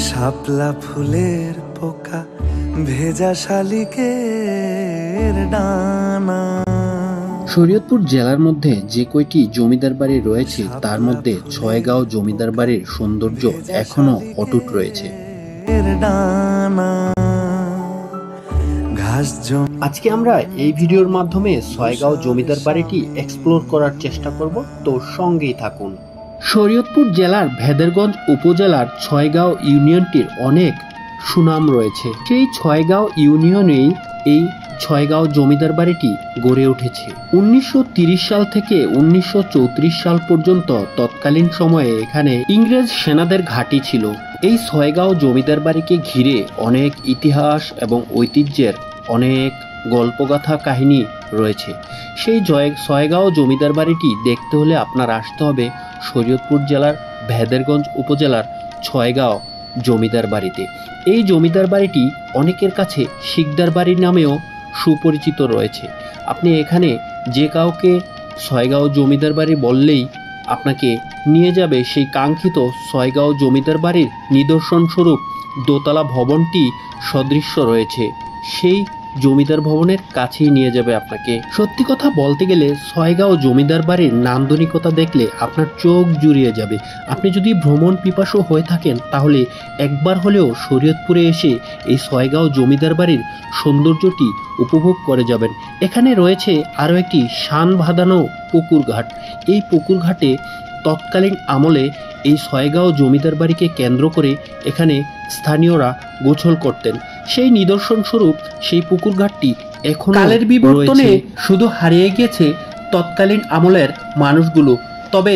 শাপলা ফুলের পোকা ভেজা শালিকের ডানা। শরীয়তপুর জেলার মধ্যে যে কয়টি জমিদার বাড়ি রয়েছে তার মধ্যে ছয়গাঁও জমিদার বাড়ির সৌন্দর্য এখনো অটুট রয়েছে। আজকে আমরা এই ভিডিওর মাধ্যমে ছয়গাঁও জমিদার বাড়িটি এক্সপ্লোর করার চেষ্টা করব, তো সঙ্গেই থাকুন। শরীয়তপুর জেলার ভেদেরগঞ্জ উপজেলার ছয়গাঁও ইউনিয়নটির অনেক সুনাম রয়েছে। সেই ছয়গাঁও ইউনিয়নেই এই ছয়গাঁও জমিদার বাড়িটি গড়ে উঠেছে। 1930 সাল থেকে 1934 সাল পর্যন্ত তৎকালীন সময়ে এখানে ইংরেজ সেনাদের ঘাঁটি ছিল। এই ছয়গাঁও জমিদার বাড়িকে ঘিরে অনেক ইতিহাস এবং ঐতিহ্যের অনেক গল্পগাথা কাহিনী রয়েছে। সেই ছয়গাঁও জমিদার বাড়িটি দেখতে হলে আপনার আসতে হবে শরীয়তপুর জেলার ভেদেরগঞ্জ উপজেলার ছয়গাঁও জমিদার বাড়িতে। এই জমিদার বাড়িটি অনেকের কাছে শিকদার বাড়ির নামেও সুপরিচিত রয়েছে। আপনি এখানে যে কাউকে ছয়গাঁও জমিদার বাড়ি বললেই আপনাকে নিয়ে যাবে সেই কাঙ্ক্ষিত ছয়গাঁও জমিদার বাড়ির নিদর্শন স্বরূপ দোতলা ভবনটি সদৃশ্য রয়েছে, সেই জমিদার ভবনের কাছেই নিয়ে যাবে আপনাকে। সত্যি কথা বলতে গেলে ছয়গাঁও জমিদার বাড়ির নান্দনিকতা দেখলে আপনার চোখ জুড়িয়ে যাবে। আপনি যদি ভ্রমণ পিপাসু হয়ে থাকেন তাহলে একবার হলেও শরীয়তপুরে এসে এই ছয়গাঁও জমিদার বাড়ির সৌন্দর্যটি উপভোগ করে যাবেন। এখানে রয়েছে আরও একটি শান বাঁধানো পুকুর ঘাট। এই পুকুর ঘাটে তৎকালীন আমলে এই ছয়গাঁও জমিদার বাড়িকে কেন্দ্র করে এখানে স্থানীয়রা গোসল করতেন। সেই নিদর্শন স্বরূপ সেই পুকুর ঘাটটি এখন কালের বিবর্তনে শুধু হারিয়ে গেছে তৎকালীন আমলের মানুষগুলো, তবে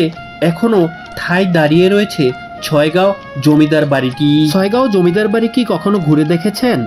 এখনো ঠাঁই দাঁড়িয়ে রয়েছে ছয়গাঁও জমিদার বাড়িটি। ছয়গাঁও জমিদার বাড়ি কি কখনো ঘুরে দেখেছেন?